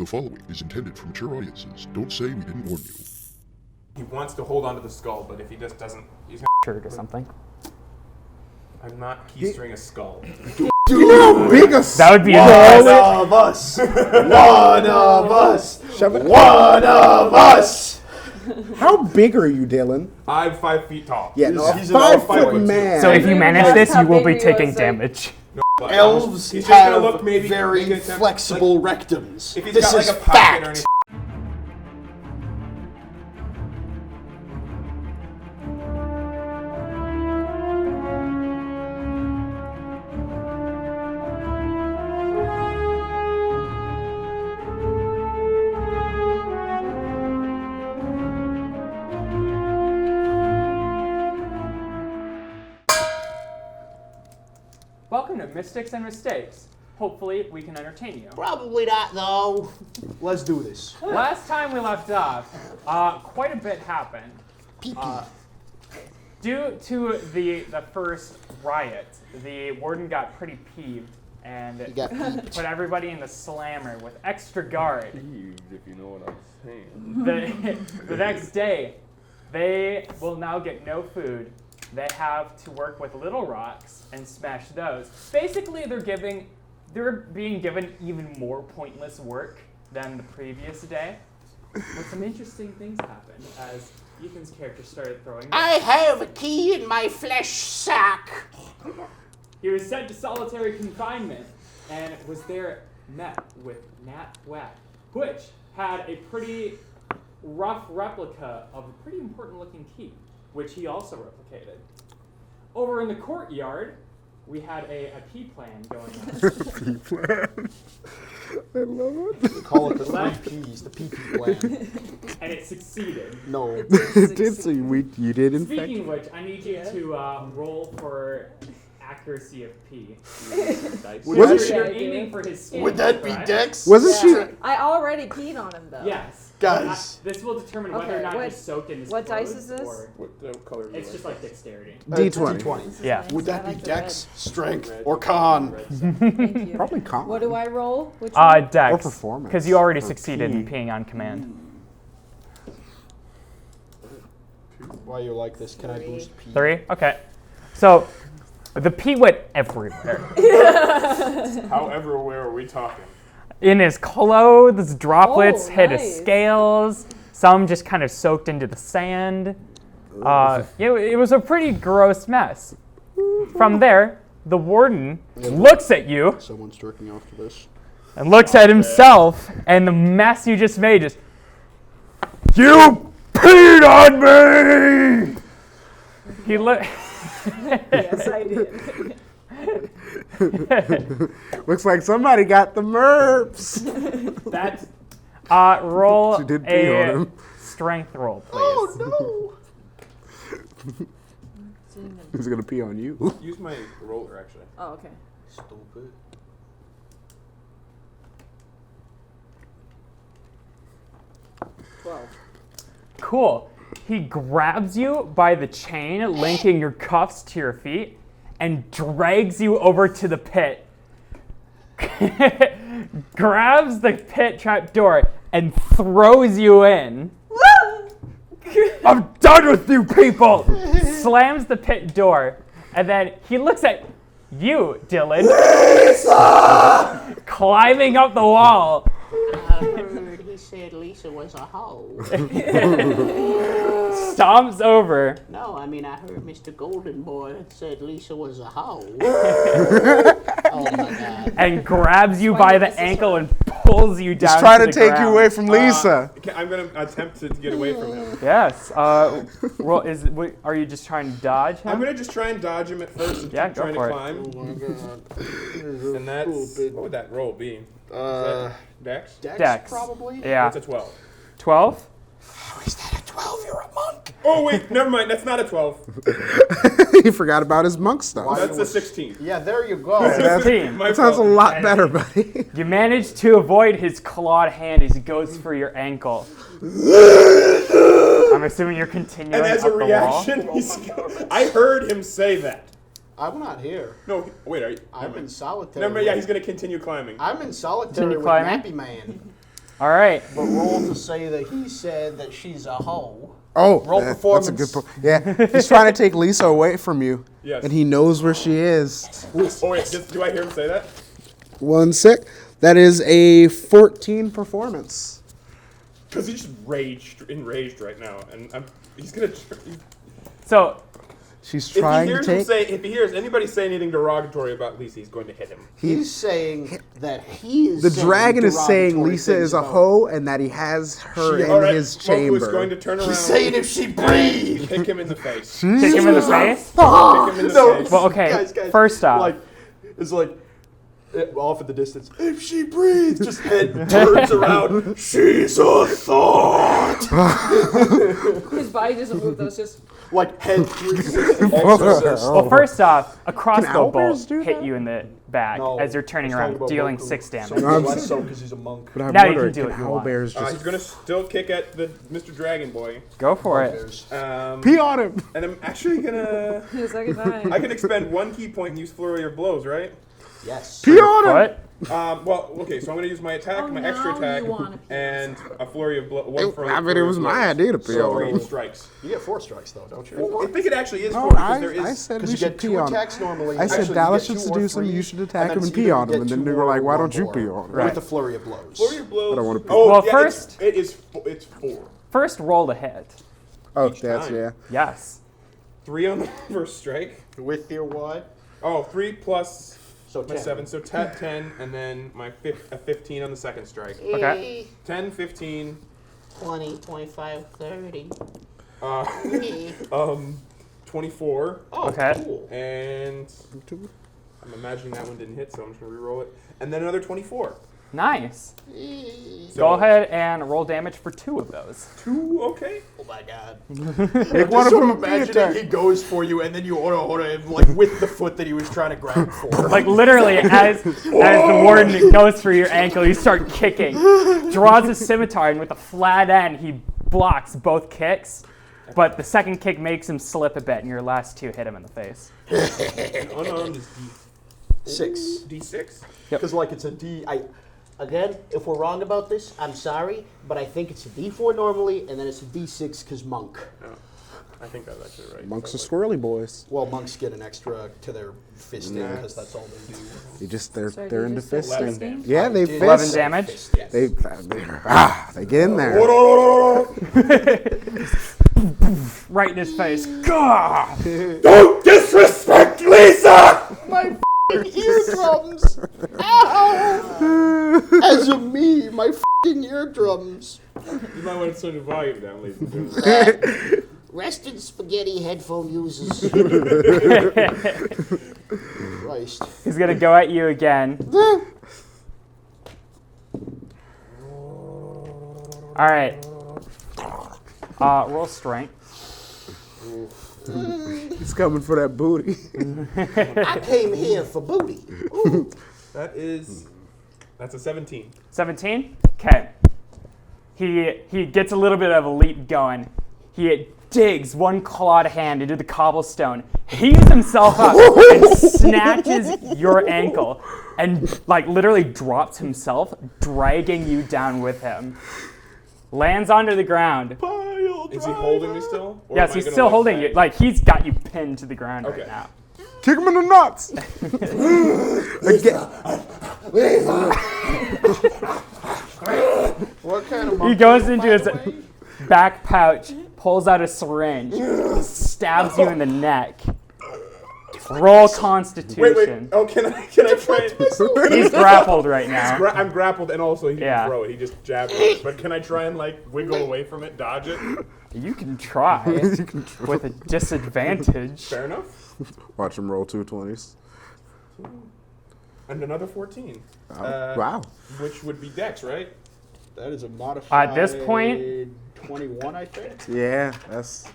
The following is intended for mature audiences. Don't say we didn't warn you. He wants to hold onto the skull, but if he just doesn't, he's Shirt or something. I'm not keystring a skull. That would be One of us. One of us. One of us. How big are you, Dylan? I'm 5 feet tall. Yeah, no, He's a an 5-foot man. So if you manage this, you will be How big taking was it? damage. But Elves he's just gonna have look maybe very make an attempt- flexible like, rectums. if he's This got is like a pocket or fact. anything. Welcome to Mystics and Mistakes. Hopefully, we can entertain you. Probably not, though. Let's do this. Last time we left off, quite a bit happened. Due to the first riot, the warden got pretty peeved and He got peeved. put everybody in the slammer with extra guard. If you know what I'm saying. The next day, they will now get no food. They have to work with little rocks and smash those. Basically, they're being given even more pointless work than the previous day. But some interesting things happened as Ethan's character started throwing. I have a key in my flesh sack. He was sent to solitary confinement and was there met with Nat Whack, which had a pretty rough replica of a pretty important looking key, which he also replicated. Over in the courtyard, we had a pea plan going on. Pea plan. I love it. We call it the 3 Ps, the PP plan. And it succeeded. No. It did so you did in fact. Speaking of which, I need you to roll for accuracy of P. Wasn't she- You're aiming for his skin. Would that be correct? Dex? Wasn't I already peed on him though. Yes. Guys. This will determine whether or Okay, not what- he's soaked in his what dice clothes is this? or- What color is It's just like dexterity. D20. D20. Yeah. Would that I be like the Dex, Strength, or Con? Thank you. Probably common. What do I roll? Which one? Dex. Or performance. Because you already Or succeeded in P. peeing on command. While you're like this, can I boost P? 3? Okay. So, the pee went everywhere. However, where are we talking? In his clothes, droplets Oh, hit his nice. scales. Some just kind of soaked into the sand. It was a pretty gross mess. From there, the warden looks at you Someone's jerking off to this. and looks at himself, and the mess you just made just, you peed on me! He looked. Yes, I did. Looks like somebody got the merps. That's roll She did pee on a him. strength roll, please. Oh no! Who's gonna pee on you? Use my roller, actually. Oh, okay. Stupid. Cool. He grabs you by the chain, linking your cuffs to your feet, and drags you over to the pit. Grabs the pit trap door and throws you in. I'm done with you people! Slams the pit door, and then he looks at you, Dylan. Lisa! Climbing up the wall. I heard he said Lisa was a hoe. Stomps over. No, I mean I heard Mr. Golden Boy said Lisa was a hoe. Oh my god. And grabs you by the ankle and pulls you down. He's trying to the take ground. you away from Lisa. I'm going to attempt to get away from him. Yes. Well, are you just trying to dodge him? I'm going to just try and dodge him at first and Yeah, keep go trying for to it. climb. Oh my god. And that's, what would that roll be? Dex? Dex. probably? Yeah. It's a 12. 12? How is that a 12? You're a monk. Oh, wait, never mind. That's not a 12. He forgot about his monk stuff. That's a 16. Yeah, there you go. Team. My That sounds a fault. lot better, buddy. You manage to avoid his clawed hand as he goes for your ankle. I'm assuming you're continuing And as up a the reaction, I heard him say that. I'm not here. No, wait, are you? I'm in solitary. Never mind, yeah, he's going to continue climbing. I'm in solitary Continue with climbing? Nappy Man. All right. But roll to say that he said that she's a hoe. Oh, Roll that's a performance. good point. Yeah, he's trying to take Lisa away from you. Yes. And he knows where she is. Oh wait, do I hear him say that? 1 sec. That is a 14 performance. Because he's just enraged right now, and he's gonna. So She's If he trying to hears him take. say, if he hears anybody say anything derogatory about Lisa, he's going to hit him. He's saying that he is. The saying dragon is saying derogatory Lisa things is a about- hoe and that he has her All in right, his Moku chamber. is going to turn around. He's saying if she breathed. Kick him in the face. kick him in the face. Kick him in the No. face. Well, okay. Guys, First off, like it's like off at the distance. If she breathes, just head turns around. She's a thought. His body doesn't move, though. It's just. Like head 360 exorcist. well, first off, a crossbow owlbears bolt do hit that? you in the back No, as you're turning I was talking around, about dealing Moku. 6 damage. So less so because he's a monk. But I'm Now you wondering, can do what you want. owlbears He's just going to still kick at the Mr. Dragon Boy. Go for it. pee on him? And I'm actually going to... The second time. I can expend 1 key point and use Flurry of Blows, right? Yes. Pee on him. What? Well, okay, so I'm going to use my attack, Oh, my now extra attack, you wanna pee. and a Flurry of Blows. I mean, it was my idea to pee So on 3 him. strikes. You get 4 strikes though, don't you? I think it actually is 4 No, because there I is... said Because we you should get pee 2 on him. attacks normally. I said Actually, Dallas you get should 2 or seduce him, 3, you should attack and him then and pee either on you him, and get then 2 they were or like, why 1 don't you more pee on him? Right. With the flurry of blows. Flurry of Blows... I don't wanna pee. Oh, Well, yeah, first- it's 4. First, roll to hit. Oh, Each that's, time. yeah. Yes. 3 on the first strike. With your what? Oh, 3 plus So my 10. 7, so 10, and then my 15 on the second strike. Okay. 10, 15, 20, 25, 30. 24, Oh, Okay. cool. and I'm imagining that one didn't hit, so I'm just gonna reroll it, and then another 24. Nice. So Go ahead and roll damage for 2 of those. 2, okay. Oh my god. Make one of Sort them of a pee imagine attack. he goes for you and then you order him like with the foot that he was trying to grab for. Like literally, as the warden goes for your ankle, you start kicking. Draws a scimitar, and with a flat end, he blocks both kicks. But the second kick makes him slip a bit, and your last 2 hit him in the face. And unarmed is 6. D6. Because like it's a D. Again, if we're wrong about this, I'm sorry, but I think it's a D4 normally, and then it's a D6 because monk. Oh, I think that's actually right. Monks are squirrely boys. Well, monks get an extra to their fisting because that's all they do. They're Sorry, they're did you into just say fisting. 11? Yeah, they did. 11 fist. damage. Fist, yes. They get in there. Right in his face. Gah! Don't disrespect Lisa! My eardrums! Ow! As a me, my f***ing eardrums. You might want to turn the volume down, ladies and gentlemen. Rested spaghetti headphone users. Christ. He's gonna go at you again. All right. Roll strength. He's coming for that booty. I came here for booty. Ooh. That's a 17. 17. Okay. He gets a little bit of a leap going. He digs one clawed hand into the cobblestone, heaves himself up, and snatches your ankle, and like literally drops himself, dragging you down with him. Lands onto the ground. Is he holding me still? Or Yes, am I he's gonna, still like, holding you. Like he's got you pinned to the ground Okay. right now. Kick him in the nuts. What kind of He goes into his back pouch, pulls out a syringe, stabs you in the neck. Roll Constitution. Wait. Oh, can I try it? He's grappled right now. I'm grappled, and also he Yeah. can throw it. He just jabs it. But can I try and like wiggle away from it, dodge it? You can try with a disadvantage. Fair enough. Watch him roll 2 20s. And another 14. Wow. Which would be Dex, right? That is a modified. At this point- 21, I think. Yeah, that's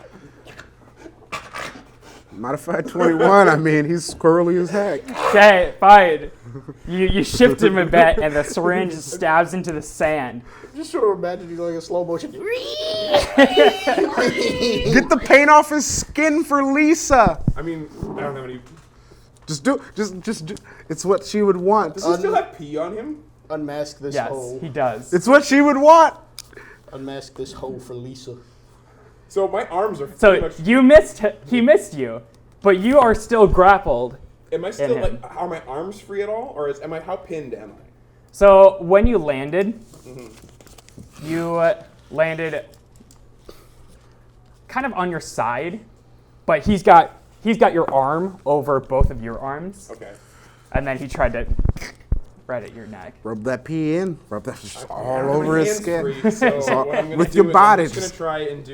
modified 21. I mean, he's squirrely as heck. Okay, fine. You shift him a bit, and the syringe stabs into the sand. Just sort of imagine you like a slow motion. Get the paint off his skin for Lisa. I mean, I don't have any. Just do. It's what she would want. Does he still have pee on him? unmask this Yes, hoe. he does. It's what she would want. Unmask this hoe for Lisa. So my arms are pretty So much... you missed. He missed you, but you are still grappled. Am I still, him. like, are my arms free at all? Or how pinned am I? So when you landed, you landed kind of on your side, but he's got your arm over both of your arms, Okay. and then he tried to right at your neck. Rub that pee in. Rub that just all Yeah, over my his hand's skin. free, so what I'm gonna With do your is body, I'm just gonna try and do.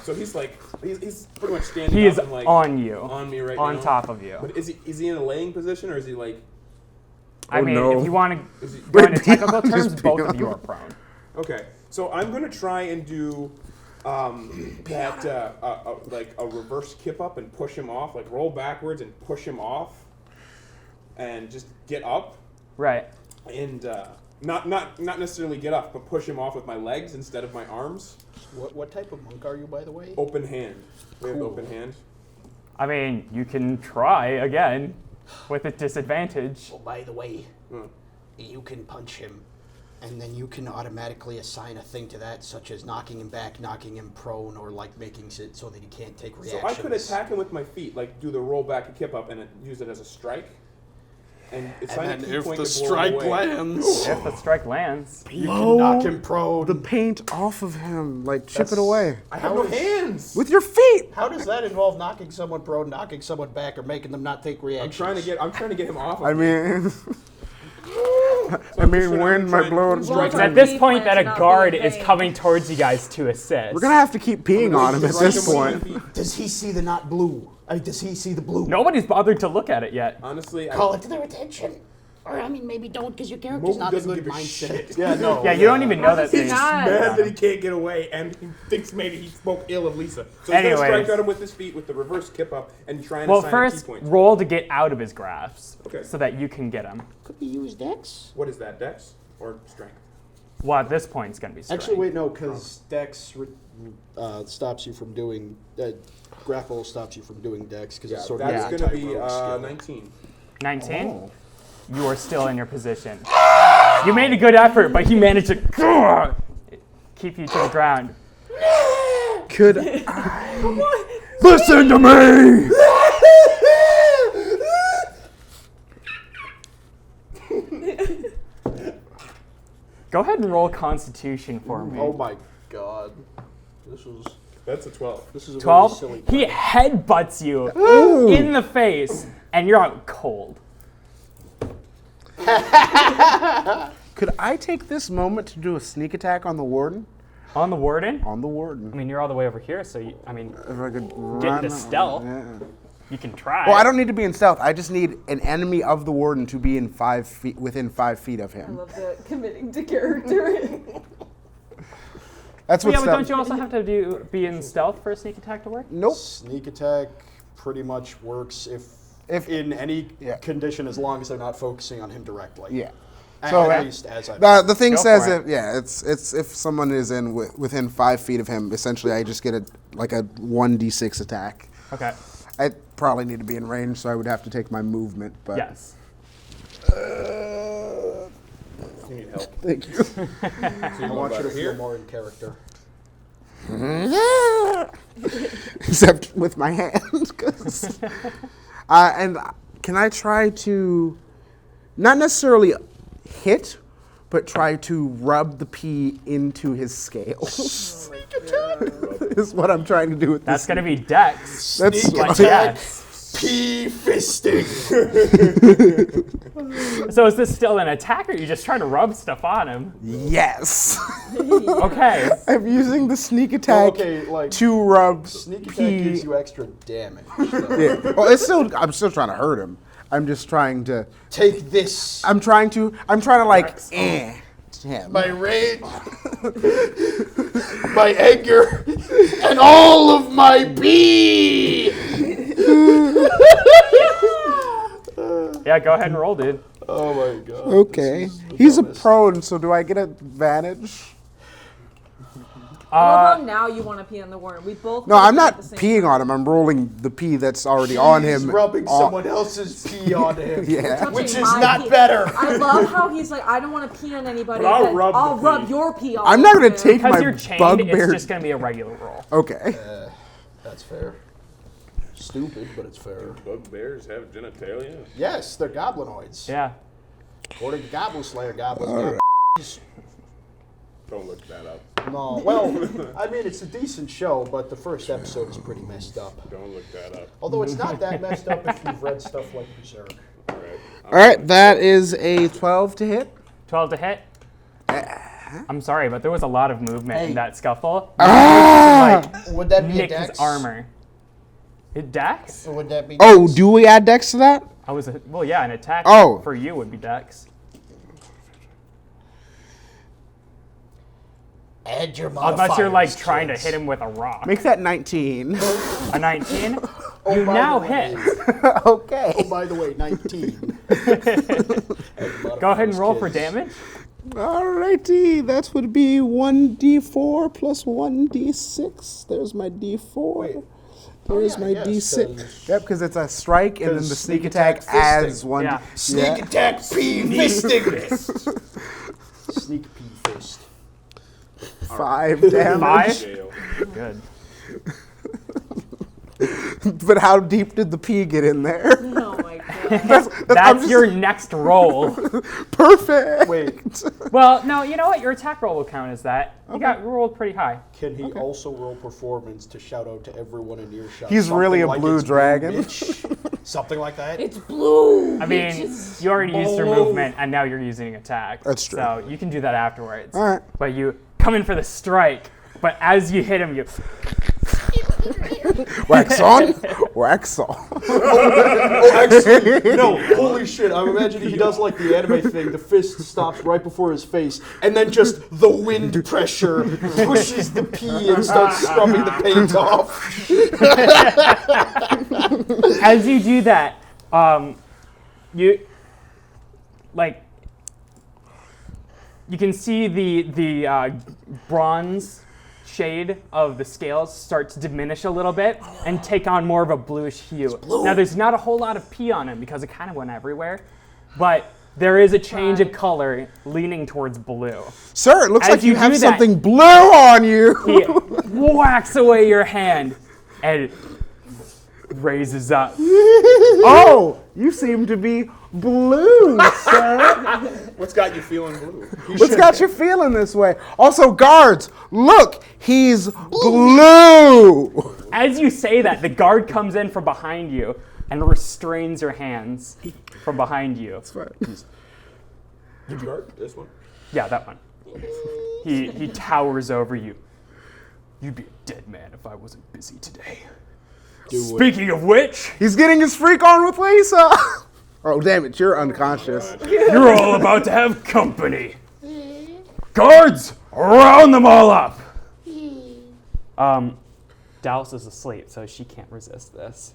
So he's like he's pretty much standing. He up is and like on you, on me right now. on top of you. But is he in a laying position or is he like? I mean, no. if you want to Is he, go into Wait, technical just terms, both of beyond. you are prone. okay, so I'm gonna try and do like a reverse kip up and push him off, like roll backwards and push him off, and just get up Right. and not necessarily get up, but push him off with my legs instead of my arms. What type of monk are you, by the way? Open hand. We have Cool. open hand. I mean, you can try again with a disadvantage. Oh, by the way, Hmm. you can punch him, and then you can automatically assign a thing to that, such as knocking him back, knocking him prone, or like making it so that he can't take reactions. So I could attack him with my feet, like do the roll back and kip up, and use it as a strike. And assign a key point to blow him away. lands, If the strike lands, you can knock him prone. The paint off of him, like chip it away I have no hands. with your feet. How does that involve knocking someone prone, knocking someone back, or making them not take I'm reactions? trying to get him off. Of I me. mean, I'm just gonna when my try and blow. strike it's him. at this point that a Not guard being is vain. coming towards you guys to assist. We're gonna have to keep peeing on him at Strike this him with my point. feet. Does he see the not blue? Does he see the blue? Nobody's bothered to look at it yet. Honestly, Call it to their attention. Or, I mean, maybe don't, because your character's Moby not a doesn't good give a mindset. shit. Yeah, no. Yeah, you don't even know that does he thing. not? mad that he can't get away, and he thinks maybe he spoke ill of Lisa. So he's gonna Anyways. strike at him with his feet with the reverse kip up and try and Well, assign a first, key point. roll to get out of his grasp, Okay. so that you can get him. Could we use Dex? What is that, Dex or strength? Well, at this point, it's gonna be strength. Actually, wait, no, because Dex stops you from doing... grapple stops you from doing Dex, because Yeah, it's sort of that's a gonna be anti-rogue skill. 19. 19. Oh. You are still in your position. You made a good effort, but he managed to keep you to the ground. Could I listen to me? Go ahead and roll Constitution for me. Oh my god. That's a 12. This is a 12. very silly... He headbutts you in the face, and you're out cold. Could I take this moment to do a sneak attack on the warden? On the warden? On the I warden. mean, you're all the way over here, so I mean, If I could get run into stealth. Yeah. You can try. Well, I don't need to be in stealth. I just need an enemy of the warden to be in 5 feet, within 5 feet of I him. love the committing to character. That's what Yeah, but stealth. don't you also have to be in stealth for a sneak attack to work? Nope. Sneak attack pretty much works if in any Yeah. condition, as long as they're not focusing on him directly. Yeah. At, So, at least as I... The thing Go says for it. it's if someone is in within 5 feet of him, essentially I just get a 1d6 attack. Okay. I probably need to be in range, so I would have to take my movement. But Yes. You need help. thank you. So I want you to feel more in character. Except with my hand. 'Cause- and can I try to not necessarily hit, but try to rub the pee into his scales? Is what I'm trying to do with That's this. going to be Dex. That's Sneak But attack. yes. Pee fisting. So is this still an attack, or are you just trying to rub stuff on him? Yes. Okay. I'm using the sneak attack okay, like to rub sneak attack pee. gives you extra damage. So. Yeah. Well, I'm still trying to hurt him. I'm just trying to. Take this. I'm trying to like him. My rage, my anger, and all of my pee. Yeah, go ahead and roll, dude. Oh my god. Okay. This is the He's a dumbest. prone, so do I get advantage? I love how now you want to pee on the worm. We both. No, did I'm that not at the same peeing time. on him. I'm rolling the pee that's already on him. He's rubbing on- someone else's pee on him. Yeah. Touching Which is my not pee. better. I love how he's like, I don't want to pee on anybody. But I'll but rub the I'll rub pee. your pee all I'm not gonna over take there. Because my you're chained, bugbear. it's just going to be a regular roll. Okay. That's fair. Stupid, but it's fair. Bugbears have genitalia? Yes, they're goblinoids. Yeah. According to Goblin Slayer, goblins. Don't look that up. No, well, I mean, it's a decent show, but the first episode is pretty messed up. Don't look that up. Although it's not that messed up if you've read stuff like Berserk. All right. All right, that is a 12 to hit. 12 to hit. I'm sorry, but there was a lot of movement Hey. in that scuffle. Ah! Would that be a Nicked dex? his armor. It dex? Or would that be Oh, dex? do we add dex to that? Well, yeah, an attack Oh. for you would be dex. Add your modifiers Unless you're like trying to kids. hit him with a rock. Make that 19. A 19? Oh, You by now the way. hit. Okay. Oh, by the way, 19. Go ahead and roll for damage. Alrighty, that would be 1d4 plus 1d6. There's my d4. Wait. There's yeah, my yes, d6. 'cause- Yep, because it's a strike and then the 'cause sneak sneak attack attack fisting. as one. Yeah. Sneak attack pea fisting. Sneak pea fist. 5 damage. 5? Jail. Good. But how deep did the pea get in there? Oh my god. I'm That's just- your next roll. Perfect. Wait, Well, no, you know what? Your attack roll will count as that. You rolled pretty high. can he also roll performance to shout out to everyone in earshot? He's really a Something blue it's dragon. bitch? Something like that? It's blue. I mean, you already used your movement, and now you're using attack. That's true. So you can do that afterwards. All right. But you come in for the strike, but as you hit him, you... Wax on, wax off. Oh, actually, no, holy shit. I'm imagining he does like the anime thing. The fist stops right before his face, and then just the wind pressure pushes the pee and starts scrubbing the paint off. As you do that, you can see the bronze shade of the scales start to diminish a little bit and take on more of a bluish hue. Now there's not a whole lot of pee on him because it kind of went everywhere, but there is a change of color leaning towards blue. Sir, it looks As like you you have do that- something blue on you. He whacks away your hand and raises up. Oh, you seem to be blue, sir. What's got you feeling blue? What's got you feeling this way? Also, guards, look, he's blue. As you say that, the guard comes in from behind you and restrains your hands from behind you. The guard? This one? Yeah, that one. He towers over you. You'd be a dead man if I wasn't busy today. Speaking of which, He's getting his freak on with Lisa. Oh, damn it, you're unconscious. you're all about to have company. Guards, round them all up. Dallas is asleep, so she can't resist this.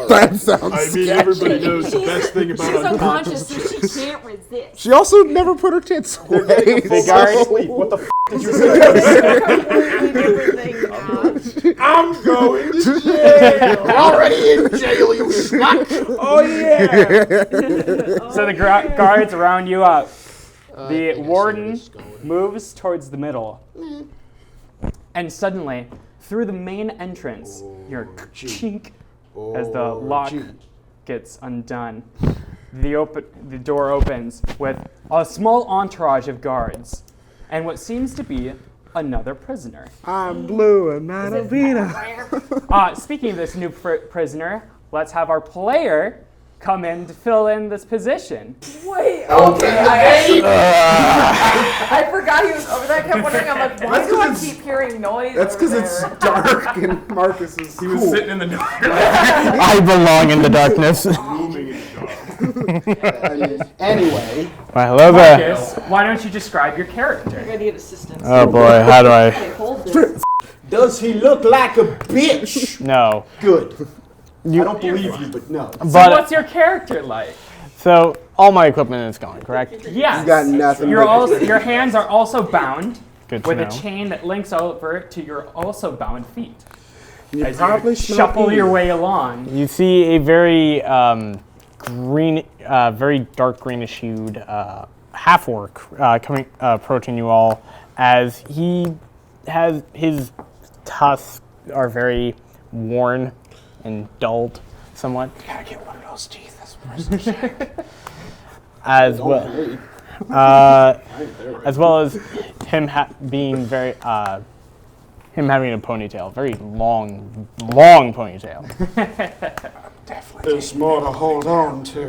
That sounds sketchy. Everybody knows the best thing She's unconscious, so she can't resist. She also never put her tits away. Sleep. What the f*** did you say? Completely different thing now. I'm going to jail. Already in jail, you schmuck. Oh, yeah! So the guards round you up. The think I see where warden this is going. moves towards the middle. And suddenly, through the main entrance, your chink as the lock gets undone. The door opens with a small entourage of guards and what seems to be another prisoner. I'm blue and not a Vina. Speaking of this new prisoner, let's have our player come in to fill in this position. Wait, okay. I forgot he was over there. I kept wondering, I'm like, why do I keep hearing noise? That's because over it's there? dark and Marcus is He was sitting in the dark. I belong in the darkness. Booming in the dark. Anyway, Hello there. Marcus, why don't you describe your character? I gotta get assistance. Oh boy, how do I? Okay, hold this. does he look like a bitch? No. Good. I don't believe you, but no. So But what's your character like? so all my equipment is gone, correct? Yes. got nothing. Your hands are also bound, Good to with know. a chain that links over to your also bound feet. You As probably you smell shuffle pee. your way along. You see a very green, very dark greenish hued half-orc approaching you all, as he has his tusks are very worn and dulled somewhat. Gotta get one of those teeth. That's As well, as well as him being very, him having a ponytail, very long ponytail. There's more to hold on to.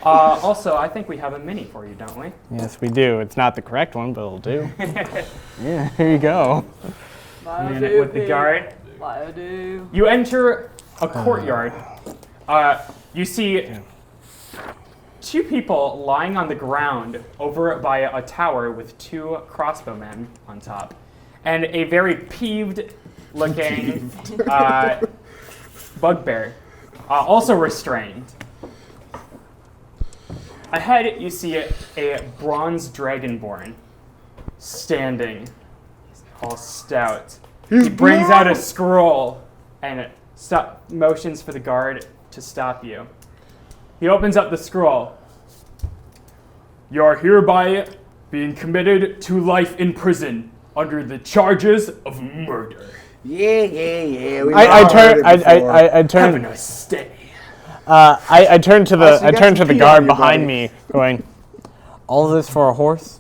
Also, I think we have a mini for you, don't we? Yes, we do. It's not the correct one, but it'll do. Yeah, here you go. And with the guard, do. you enter a courtyard. You see two people lying on the ground over by a tower with two crossbowmen on top, and a very peeved-looking bugbear, also restrained. Ahead, you see a bronze dragonborn standing, all stout. He brings out a scroll and motions for the guard to stop you. He opens up the scroll. You are hereby being committed to life in prison under the charges of murder. Yeah. I turn. Have a nice day. I turn to the so you got some the pee guard on you, behind buddy. me, going, "All this for a horse?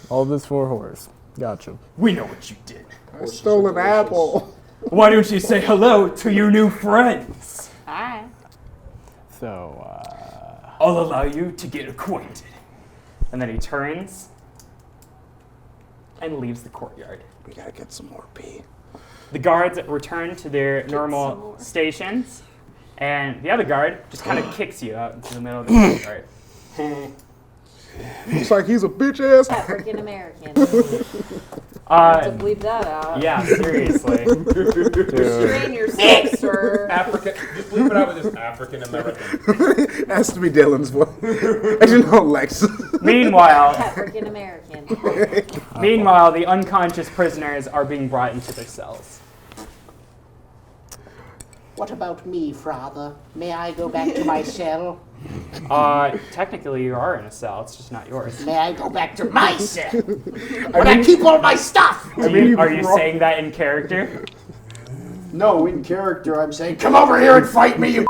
All this for a horse? Gotcha." We know what you did. I stole an apple. Why don't you say hello to your new friends? Hi. So, I'll allow you to get acquainted. And then he turns and leaves the courtyard. We gotta get some more pee. The guards return to their normal stations, and the other guard just kind of kicks you out into the middle of the courtyard. Looks like he's a bitch ass. African American. To bleep that out. Yeah, seriously. Restrain yourself, sir. African. Just leave it out with this African American. Has to be Dylan's voice. Actually, no, Lex. Meanwhile, African American. the unconscious prisoners are being brought into their cells. What about me, father? May I go back to my cell? Technically, you are in a cell. It's just not yours. May I go back to my cell? But I keep all my stuff! Are you saying that in character? No, in character, I'm saying, come over here and fight me, you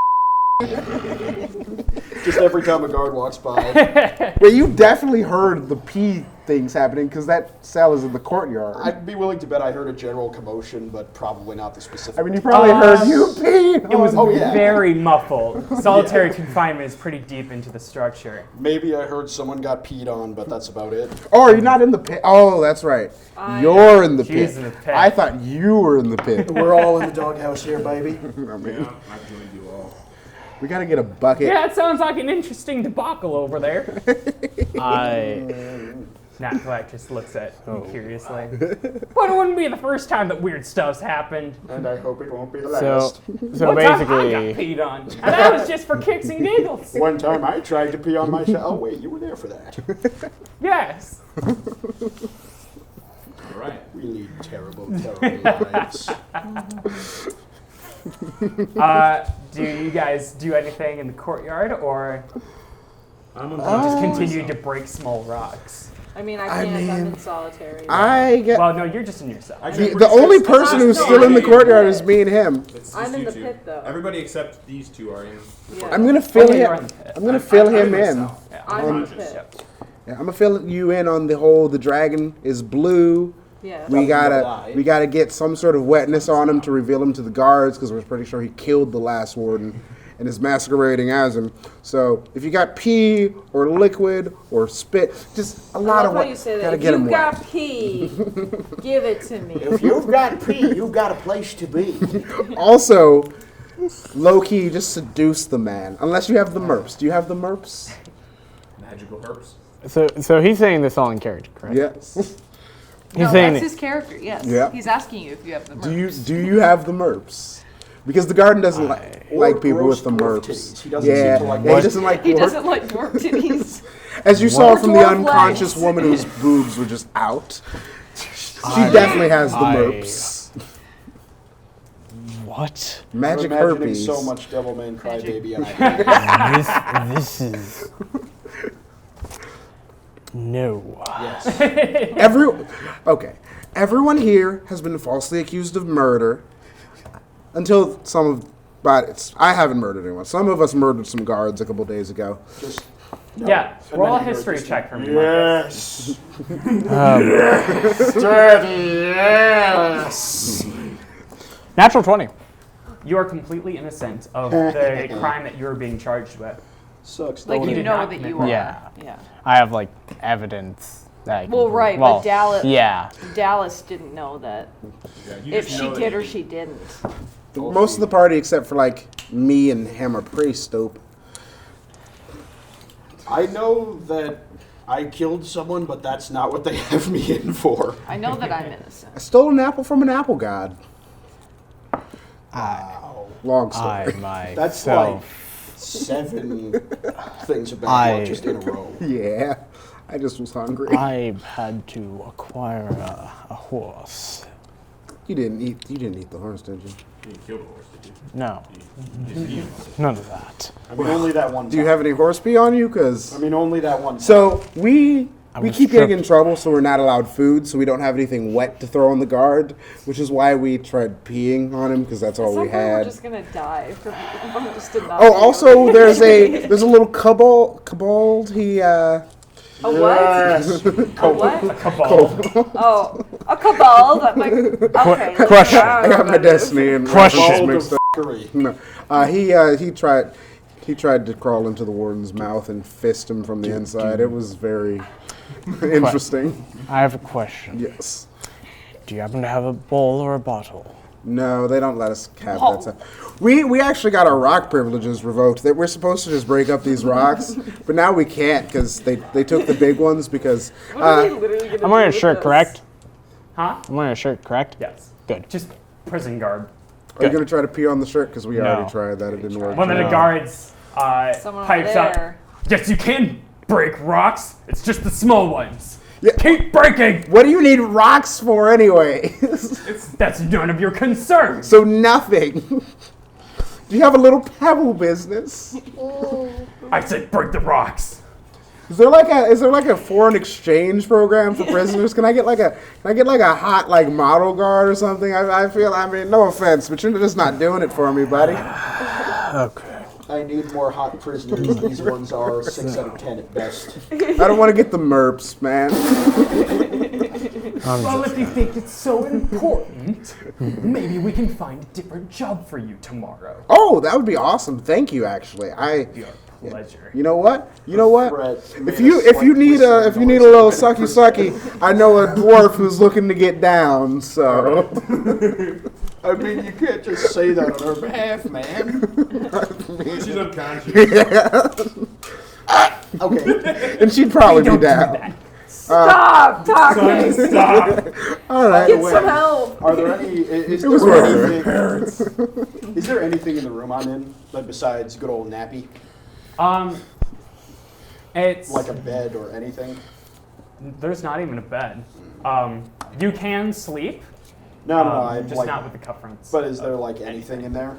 Just every time a guard walks by. Wait, you definitely heard the pee things happening because that cell is in the courtyard. I'd be willing to bet I heard a general commotion, but probably not the specific. I mean, you probably heard you pee. It was yeah. very muffled. Solitary confinement is pretty deep into the structure. Maybe I heard someone got peed on, but that's about it. Oh, you're not in the pit. Oh, that's right. You're in the pit. She's in the pit. I thought you were in the pit. We're all in the doghouse here, baby. I mean, I've joined you all. we gotta get a bucket. Yeah, it sounds like an interesting debacle over there. Nat Black just looks at me curiously. But it wouldn't be the first time that weird stuff's happened. And I hope it won't be the so last. One time I got basically, peed on, and that was just for kicks and giggles. One time I tried to pee on myself. Oh, wait, you were there for that. Yes. All right. We lead terrible, terrible lives. Do you guys do anything in the courtyard, or I'm you just continue to break small rocks? I mean, I'm in solitary. I get. Well, no, you're just in your cell. The only person who's still in the courtyard is me and him. I'm in the pit, though. Everybody except these two are in. Yeah. I'm gonna fill Only you're him. in the pit. I'm gonna fill him in. Yeah. I'm in the Unconscious. pit. Yeah, I'm gonna fill you in on the whole. The dragon is blue. Yeah. We gotta get some sort of wetness on him to reveal him to the guards because we're pretty sure he killed the last warden and is masquerading as him. So if you got pee or liquid or spit, just a lot of what what. you say that. Gotta If get him you've wet. got pee, give it to me. If you've got pee, you've got a place to be. Also, low key, just seduce the man. Unless you have the merps. Do you have the merps? Magical herbs. so he's saying this all in character, correct? Yes. He's saying That's his character. Yes. Yeah. He's asking you if you have the. Do you have the merps? Because the garden doesn't Or like people with gross the dwarf merps. titties. He doesn't seem to like he doesn't like He dwarf- doesn't like dwarf titties. As you saw Or from the dwarf unconscious legs. woman whose boobs were just out. She definitely has the merps. What? Magic I'm imagining herpes. so much Devilman Crybaby, and I hate it. This is no. Yes. Everyone here has been falsely accused of murder until I haven't murdered anyone. Some of us murdered some guards a couple days ago. Just, no. Yeah, And roll a then he history goes, check for me, Marcus. Yes. Yes. Natural 20. You are completely innocent of the crime that you're being charged with. Sucks. Like don't you it? know not that commit you murder. are. Yeah. Yeah. I have like evidence that I can Well, prove. right, Well, but Dallas. Yeah. Dallas didn't know that You if just she know that did you or she didn't. Most of the party, except for like me and him, are pretty stupid. I know that I killed someone, but that's not what they have me in for. I know that I'm innocent. I stole an apple from an apple god. Wow. Long story. I myself. That's like 7 things about I- luck just in a row. Yeah, I just was hungry. I had to acquire a horse. You didn't eat the horse, did you? You killed a horse, did you? No, You just eat him. none of that. I mean, only that one time. Do you have any horse pee on you? Cause I mean, only that one time. so we was keep getting in stripped. trouble, so we're not allowed food, so we don't have anything wet to throw on the guard, which is why we tried peeing on him because that's all we Somehow we're had. just gonna die from just to not. Oh, be also okay. there's a little kobold. He A what? Yes. A what? Cabal. Oh, a cabal. That like okay. Crush it. I got my destiny and Crush Rufus it. mixed up. Fuckery. No, he tried to crawl into the warden's mouth and fist him from the inside. It was very interesting. I have a question. Yes. Do you happen to have a bowl or a bottle? No, they don't let us have that stuff. We actually got our rock privileges revoked. That we're supposed to just break up these rocks, but now we can't because they took the big ones because What are they literally gonna I'm wearing a do shirt, with correct? Huh? I'm wearing a shirt, correct? Yes. Good. Just prison guard. are you gonna try to pee on the shirt? Because we No. already tried that. It didn't work. One of the No. guards Someone over pipes up. there. Yes, you can break rocks. It's just the small ones. Yeah. Keep breaking. What do you need rocks for anyway? That's none of your concern. So nothing. Do you have a little pebble business? I said break the rocks. Is there like a foreign exchange program for prisoners? Can I get like a hot like model guard or something? I mean, no offense, but you're just not doing it for me, buddy. Okay. I need more hot prisoners. These ones are 6 out of 10 at best. I don't want to get the merps, man. Well, if you think it's so important, maybe we can find a different job for you tomorrow. Oh, that would be awesome. Thank you, actually. Your pleasure. You know what? Fred If made you a need slight a little sucky, I know a dwarf who's looking to get down. So I mean, you can't just say that on her behalf, man. She's unconscious. Okay. and she'd probably be Don't do down. that. Stop talking. Stop. All right. Get some help. Are there any? Is was there worth anything? Is there anything in the room I'm in, like besides good old nappy, It's like a bed or anything? there's not even a bed. You can sleep, No, I'm just like. not with the cup fronts. But is there like anything in there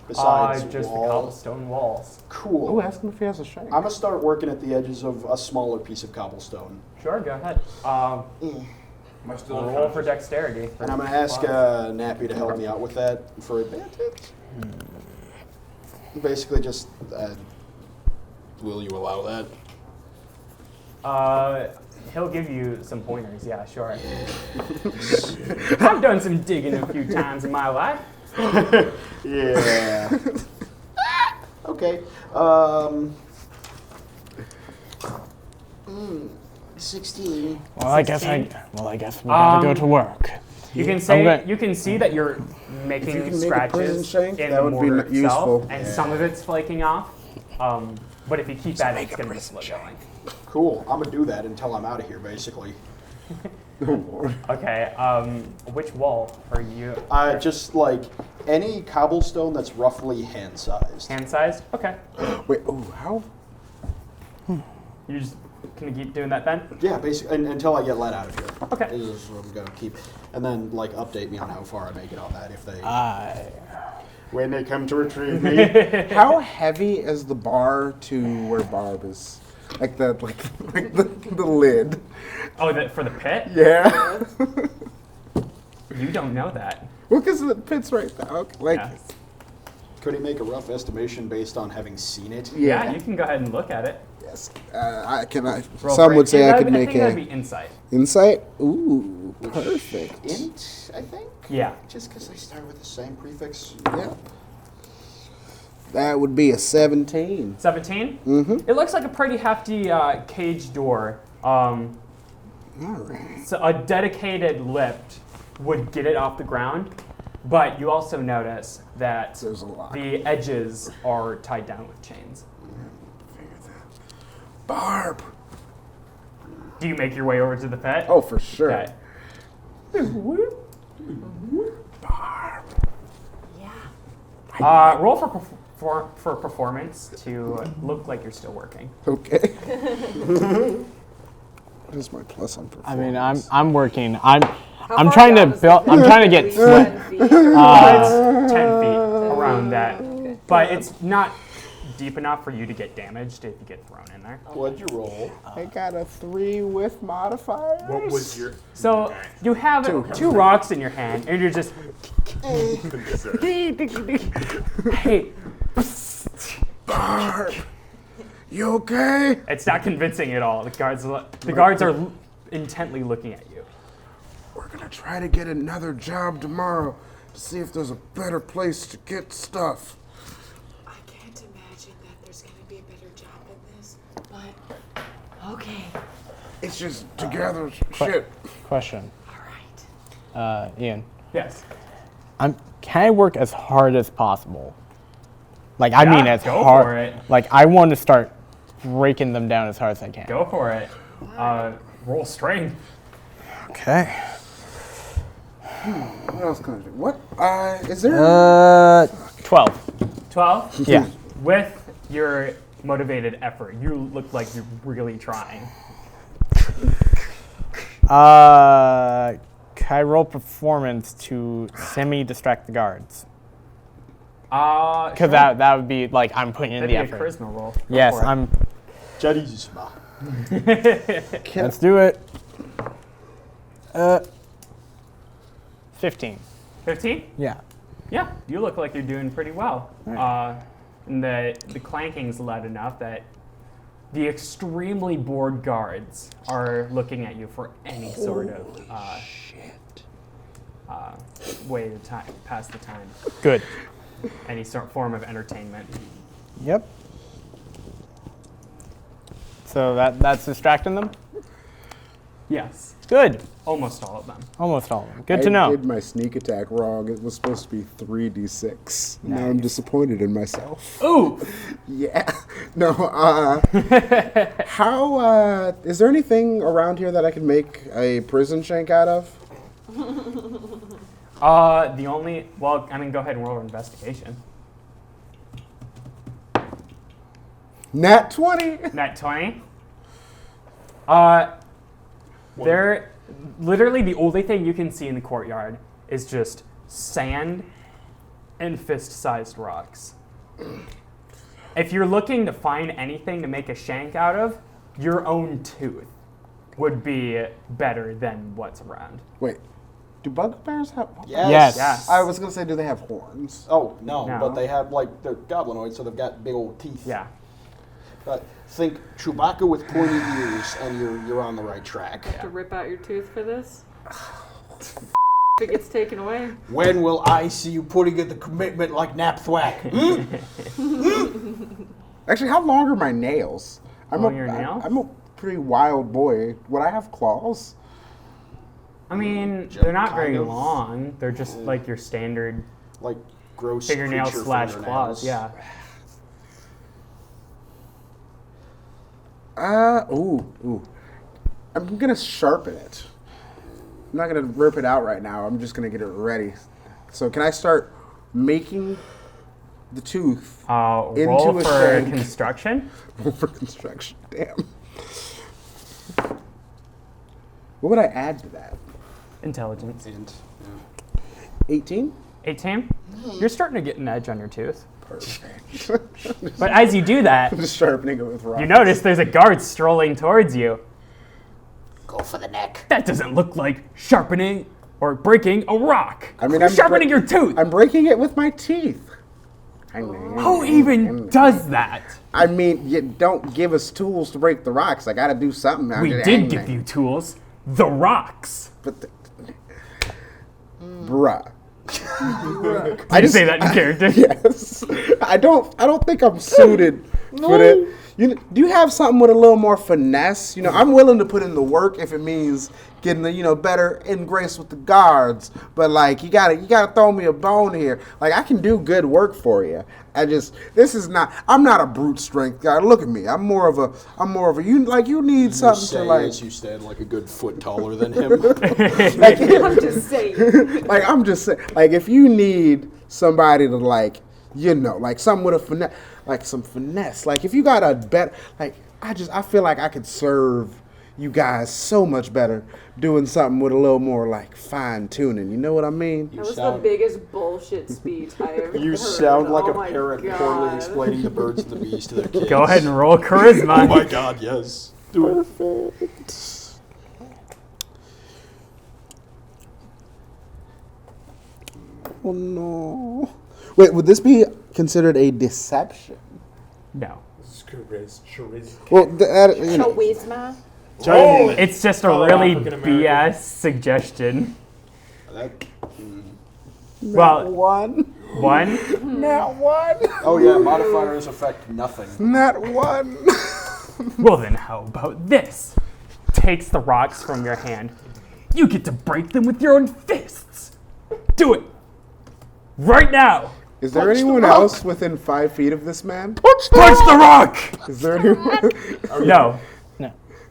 besides just the walls? cobblestone walls. Cool. Oh, ask him if he has a shank. I'm gonna start working at the edges of a smaller piece of cobblestone, Sure, go ahead. Am I still Roll for unconscious? dexterity. and I'm gonna ask Nappy to help me out with that for advantage. Basically, just will you allow that? He'll give you some pointers. Yeah, sure. I've done some digging a few times in my life. Yeah. Okay. 16. Well, I guess we gotta go to work. You can I'm say gonna- you can see that you're making you can make a prison scratches shank, in that the would be mortar itself, useful. and some of it's flaking off. But if you keep at it, it's gonna be slow going. Cool. I'm gonna do that until I'm out of here, basically. Oh, Lord. Okay. Which wall are you? Just like any cobblestone that's roughly hand-sized. Hand-sized? Okay. Wait, oh, how? You just gonna keep doing that then? Yeah, basically until I get let out of here. Okay. This is what I'm gonna keep, and then like update me on how far I make it on that if they when they come to retrieve me. How heavy is the bar to where Barb is? Like the the lid. Oh, for the pit? Yeah. You don't know that. Well, because the pit's right there. Okay, like, Yeah. Could he make a rough estimation based on having seen it? Yeah, you can go ahead and look at it. yes. I can. Roll Some for would it. say Yeah, I could I make think that'd a be insight. insight. Ooh, perfect. Int, I think. Yeah. Just because they start with the same prefix. Yeah. That would be a 17. 17? Mm-hmm. It looks like a pretty hefty cage door. All right. So a dedicated lift would get it off the ground, but you also notice that There's a lot. the edges are tied down with chains. Barb. Do you make your way over to the pit? Oh, for sure. Okay. Barb. Roll for performance to look like you're still working. Okay. What is my plus on performance? I mean, I'm working. I'm far trying to down is build. the I'm trying to At get least slit. 10 feet. It's 10 feet around that, but it's not deep enough for you to get damaged if you get thrown in there. What'd you roll? I got a 3 with modifiers. What was your? So you have two rocks in your hand, and you're just, hey, Barb. You okay? it's not convincing at all. The guards are intently looking at you. We're gonna try to get another job tomorrow to see if there's a better place to get stuff. I can't imagine that there's going to be a better job than this, but okay. It's just together shit. Question, All right. Ian. Yes. Can I work as hard as possible? Like, I Yeah, mean, as go hard. for it. Like, I want to start breaking them down as hard as I can. Go for it. Roll strength. Okay. What else can I do? What? Is there? 12. 12? Yeah. With your motivated effort, you look like you're really trying. Can I roll performance to semi-distract the guards? Because Sure. that would be like I'm putting in That'd the be a effort. charisma roll. Go Yes, for it. I'm. Charisma. Let's do it. 15. 15? Yeah. Yeah, you look like you're doing pretty well. And the clanking's loud enough that the extremely bored guards are looking at you for any sort of way to pass the time, Good. any form of entertainment. Yep. So that's distracting them? Yes, Good. almost all of them. Almost all of them. Good to I know. did my sneak attack wrong. It was supposed to be 3d6. Now I'm disappointed in myself. Ooh! Yeah. No, how, is there anything around here that I can make a prison shank out of? Well, I mean, go ahead and roll an investigation. Nat 20! Nat 20. There, literally the only thing you can see in the courtyard is just sand and fist-sized rocks. If you're looking to find anything to make a shank out of, your own tooth would be better than what's around. Wait, do bugbears have... Yes. Yes. I was going to say, do they have horns? Oh, no, No. but they have, like, they're goblinoids, so they've got big old teeth. Yeah. Think Chewbacca with pointy ears, and you're on the right track. To rip out your tooth for this? If it gets taken away. When will I see you putting in the commitment like Napthwack? Actually, how long are my nails? Long your nails? I'm a pretty wild boy. Would I have claws? I mean, they're not Kind very of. long. They're just like your standard Like gross fingernails creature / claws. fingernails. Yeah. Ooh. I'm gonna sharpen it. I'm not gonna rip it out right now. I'm just gonna get it ready. So can I start making the tooth Roll into a for shank? construction. Roll for construction. Damn. What would I add to that? Intelligence. 18? 18. You're starting to get an edge on your tooth. Perfect. But as you do that, I'm just sharpening it with rock. you notice there's a guard strolling towards you. Go for the neck. That doesn't look like sharpening or breaking a rock. I mean, You're I'm sharpening your tooth. I'm breaking it with my teeth. Who even does that? I mean, you don't give us tools to break the rocks. I got to do something. We did give you tools. The rocks. But bruh. I just say that in character. Yes. I don't think I'm suited for it. Do you have something with a little more finesse? I'm willing to put in the work if it means getting the better in grace with the guards. But like you gotta throw me a bone here. Like I can do good work for you. I'm not a brute strength guy. Look at me. I'm more of a you need something to like. As you stand like a good foot taller than him. I'm just saying. I'm just saying, like, if you need somebody to, like, like, something with a finesse, like, some finesse. Like, if you got a bet, like, I feel like I could serve you guys so much better doing something with a little more, like, fine-tuning. You know what I mean? That was the biggest bullshit speech I ever heard. You sound like Oh a my parent God. poorly explaining the birds and the bees to their kids. Go ahead and roll charisma. Oh my God, yes. Do it. Perfect. Oh, no. Wait, would this be considered a deception? No. Well, Charisma. It's just a really African-American. BS suggestion. That, Well, one. Not one. oh yeah, modifiers affect nothing. Not one. Well then, how about this? Takes the rocks from your hand. You get to break them with your own fists. Do it. Right now. Is there anyone else within 5 feet of this man? Punch the rock! Is there anyone? No.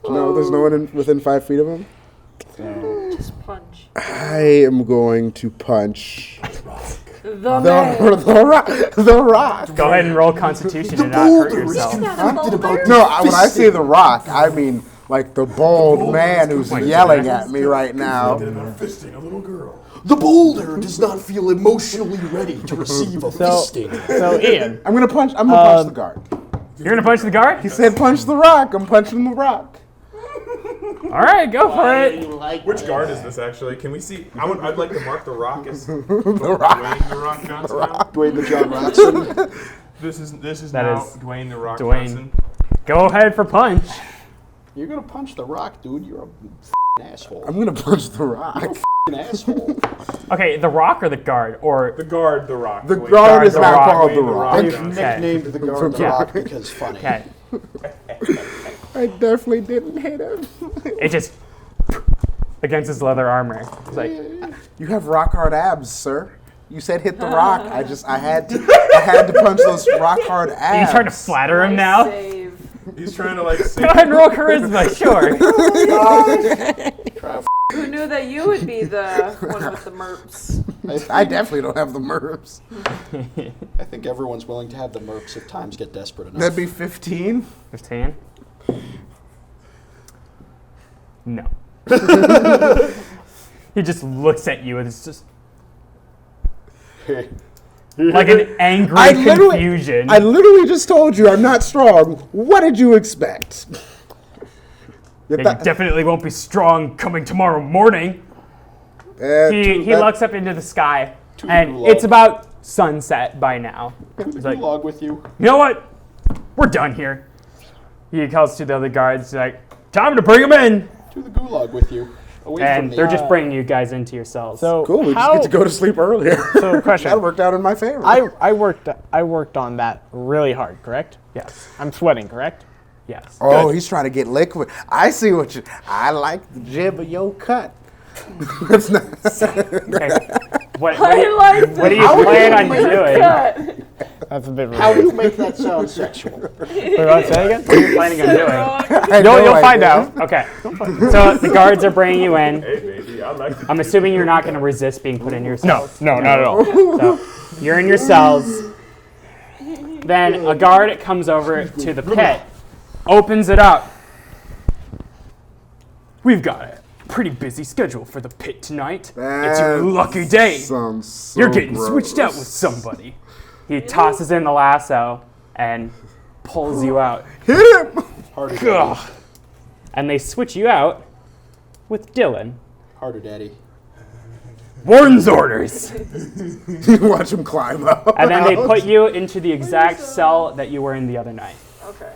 No, there's no one within 5 feet of him? Just punch. I am going to punch The man. the rock. Go ahead and roll Constitution and not hurt yourself. When I say the rock, I mean like the bald man who's yelling at me right now. Fisting a little girl. The boulder does not feel emotionally ready to receive a fisting. So Ian, I'm gonna punch the guard. you're gonna punch the guard? He said punch the rock. I'm punching the rock. All right, go for it. Which guard is this actually? Can we see? I'd like to mark the rock as Rock. Dwayne the Rock Johnson. Dwayne the John Watson. This is That now is Dwayne the Rock Dwayne. Johnson. Go ahead for punch. You're gonna punch the rock, dude. You're a asshole. I'm gonna punch the rock. An asshole. Okay, the rock or the guard or The guard, the Rock. The Dwayne. guard is the not Rock. called the Dwayne the rock. Rock. They've Okay. nicknamed the guard the Yeah. rock because funny. okay. I definitely didn't hit him. It just against his leather armor. It's like You have rock hard abs, sir. You said hit the rock. I had to punch those rock hard are abs. you trying to flatter him now? Save. He's trying to like Go sing. ahead and roll charisma, sure. Who knew that you would be the one with the merps? I definitely don't have the nerves. I think everyone's willing to have the mercs if times get desperate enough. That'd be 15. 15? No. He just looks at you and it's just like an angry confusion. I literally just told you I'm not strong. What did you expect? Yeah, you definitely won't be strong coming tomorrow morning. He looks up into the sky, and it's about sunset by now. He's like, Log with you. you know what? We're done here. He calls to the other guards, like, time to bring him in. To the gulag with you. Away from And me. they're just bringing you guys into your cells. So Cool, we just how, get to go to sleep earlier. So question. That worked out in my favor. I worked on that really hard, correct? yes, I'm sweating, correct? yes. Oh, he's trying to get liquid. I see what you. I like the jib of your cut. That's not. Okay. What I like do you plan on doing? That's a bit rude. How do you make that sound sexual? Wait, what? Say again? What are you planning on doing? You'll find out. Okay. So the guards are bringing you in. Hey, baby, I like to I'm assuming you're not going to resist being put in your cells. No, not at all. So you're in your cells. Then a guard comes over to the pit, opens it up. We've got a pretty busy schedule for the pit tonight. It's your lucky day. Sounds so You're getting gross. switched out with somebody. He tosses in the lasso and pulls you out. Hit him! Harder, Ugh. daddy. And they switch you out with Dylan. Harder, daddy. Warden's orders. You watch him climb up. And then they put you into the exact cell that you were in the other night. Okay.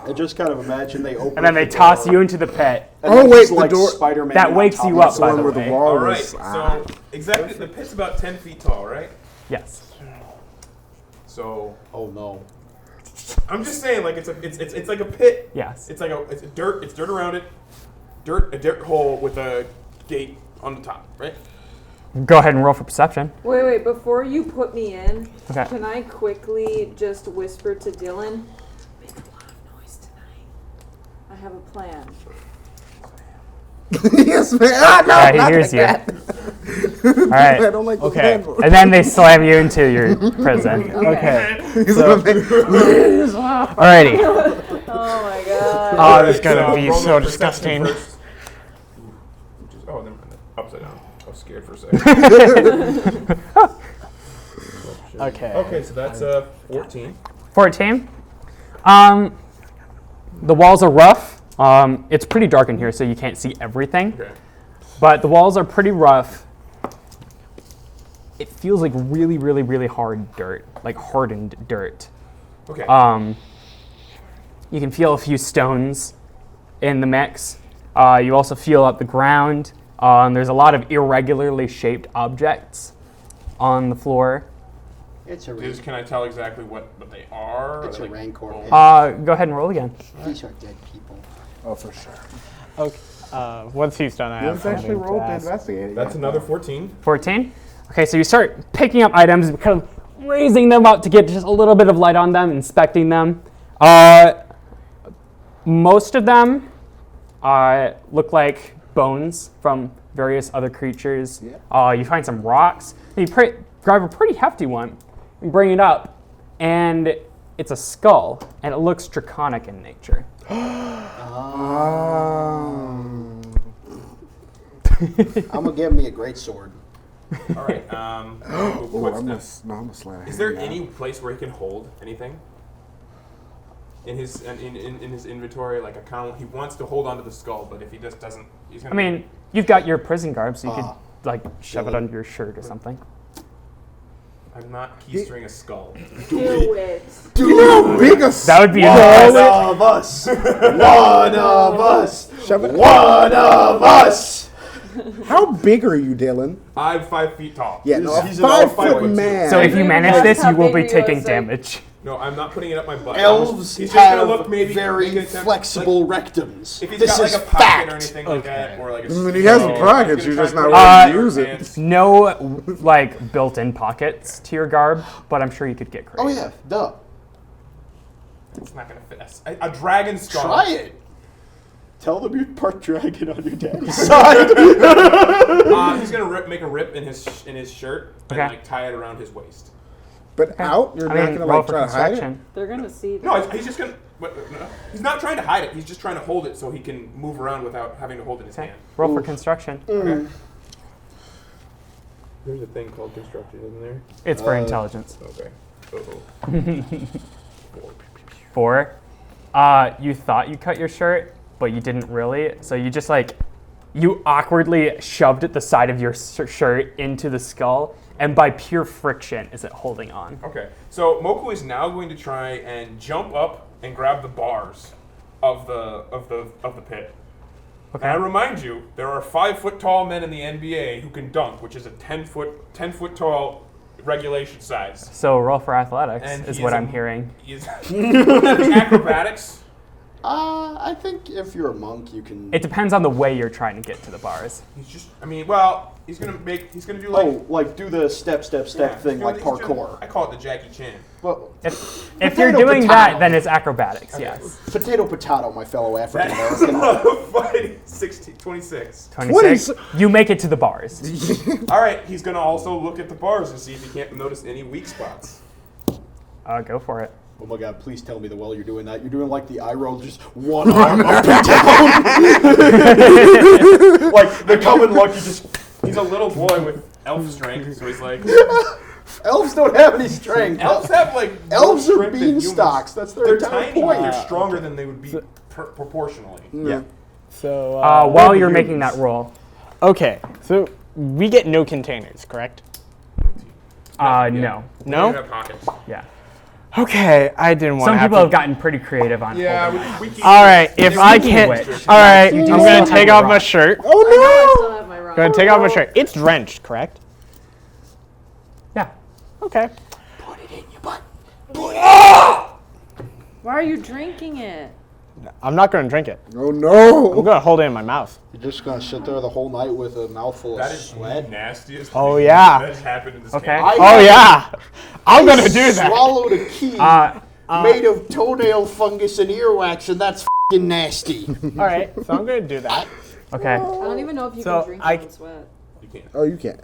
I just kind of imagine they open And then they toss you into the pit. And Oh, then wait, just the like door- Spider-Man That on wakes top you of up, the by One the where the way. wall All right, was. so exactly, the pit's about 10 feet tall, right? Yes. So Oh no. I'm just saying, like it's like a pit. Yes. It's dirt around it, a dirt hole with a gate on the top, right? Go ahead and roll for perception. Wait, before you put me in, Okay. can I quickly just whisper to Dylan, make a lot of noise tonight. I have a plan. Yes, man. Ah, no, Yeah, not he hears like you. that. All right. I don't like the Okay. plan. And then they slam you into your prison. Okay. Alrighty. Oh my god. Oh, this is gonna So be roll so the perception disgusting. first. Oh, never mind. Upside down. I was scared for a second. Okay. Okay, so that's 14. 14. The walls are rough. It's pretty dark in here, so you can't see everything. Okay. But the walls are pretty rough. It feels like really, really, really hard dirt, like hardened dirt. Okay. You can feel a few stones in the mix. You also feel up the ground. There's a lot of irregularly shaped objects on the floor. It's a Can I tell exactly what they are? It's a Like, rancor. Go ahead and roll again. These are dead people. Oh, for sure. Okay. Once he's done, I have Let's actually something to roll to ask. investigate. That's another 14. 14. Okay, so you start picking up items, kind of raising them up to get just a little bit of light on them, inspecting them. Most of them look like bones from various other creatures. You find some rocks. And you grab a pretty hefty one and bring it up, and it's a skull, and it looks draconic in nature. I'm gonna give me a great sword. All right. Oh, what's I'm this? gonna slide. Is there any place where he can hold anything? In his in his inventory, like a count, he wants to hold onto the skull, but if he just doesn't, he's gonna. I mean, you've got your prison garb, so you could like shove it Dylan. under your shirt or something. I'm not keystring a skull. Do it. Dude, how big a That would be One impressive. of us. One of us. Shove it. One of us. How big are you, Dylan? I'm 5 feet tall. Yeah, no, a He's about 5 foot 5'2". man. So if you manage That's this, how you will big be he was, taking like- damage. No, I'm not putting it up my butt. Elves He's just gonna have look maybe very make an attempt- flexible like, rectums. if he's This got is like a pocket fact. or anything like that, or like a. I mean, he has skull, pockets, he's you're gonna just try not to willing put to it use in it. your pants. No like built-in pockets to your garb, but I'm sure you could get creative. Oh yeah, duh. It's not gonna fit. A dragon skull. Try it. Tell them you're part dragon on your daddy's side. He's gonna make a rip in his shirt and Okay. like tie it around his waist. But out, you're I not mean, gonna roll like for try to hide it. construction. They're gonna see that. No, he's just gonna. No, he's not trying to hide it. He's just trying to hold it so he can move around without having to hold it in his Okay. hand. Roll for construction. Okay. There's a thing called construction, isn't there? It's for intelligence. Okay. Uh-oh. 4. You thought you cut your shirt, but you didn't really. So you just you awkwardly shoved the side of your shirt into the skull, and by pure friction is it holding on. Okay. So Moku is now going to try and jump up and grab the bars of the pit. Okay. And I remind you, there are 5 foot tall men in the NBA who can dunk, which is a 10 foot tall regulation size. So roll for athletics And is he what is I'm hearing. He is acrobatics. I think if you're a monk, you can. It depends on the way you're trying to get to the bars. He's just. I mean, well, he's gonna do like. Oh, like do the step thing, like parkour. I call it the Jackie Chan. Well, If you're doing that, then it's acrobatics. Okay. Yes. potato, my fellow African That's American. a lot of fighting. 26. 26. You make it to the bars. All right, he's gonna also look at the bars and see if he can't notice any weak spots. Go for it. Oh my God! Please tell me that while you're doing that, you're doing like the eye roll, just one arm up and down. Like the coming lucky, just. He's a little boy with elf strength, so he's like. Elves don't have any strength. Elves have like. Elves more are strength than humans. beanstalks. That's their They're entire tiny, point. but they're stronger than they would be proportionally. Yeah. So While you're making that roll. okay, so we get no containers, correct? No. You No. have pockets. Yeah. Okay, I didn't want. Some to people have gotten pretty creative on. Yeah, holding that. we keep. All right, if I Speaking can't. of which, All right, you I'm do gonna still take have off a my rock. shirt. I know I still have my rock. Gonna take off my shirt. It's drenched, correct? Yeah. Okay. Why are you drinking it? I'm not gonna drink it. Oh no! I'm gonna hold it in my mouth. You're just gonna sit there the whole night with a mouthful That of is sweat. the nastiest. Oh, thing yeah. that has happened in this Okay. game. Oh yeah, I'm gonna do that. Swallowed a key made of toenail fungus and earwax, and that's f***ing nasty. All right, so I'm gonna do that. Okay. I don't even know if you So can drink I- your own sweat. You can't. Oh, you can't.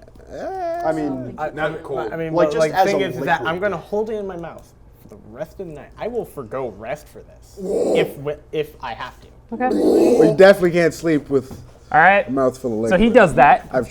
I mean, Not cold. I mean, Like, but, just like, as thing a is that liquid. I'm gonna hold it in my mouth for the rest of the night. I will forgo rest for this if I have to. Okay. Well, you definitely can't sleep with All right. a mouthful of So liquid. he does that. I've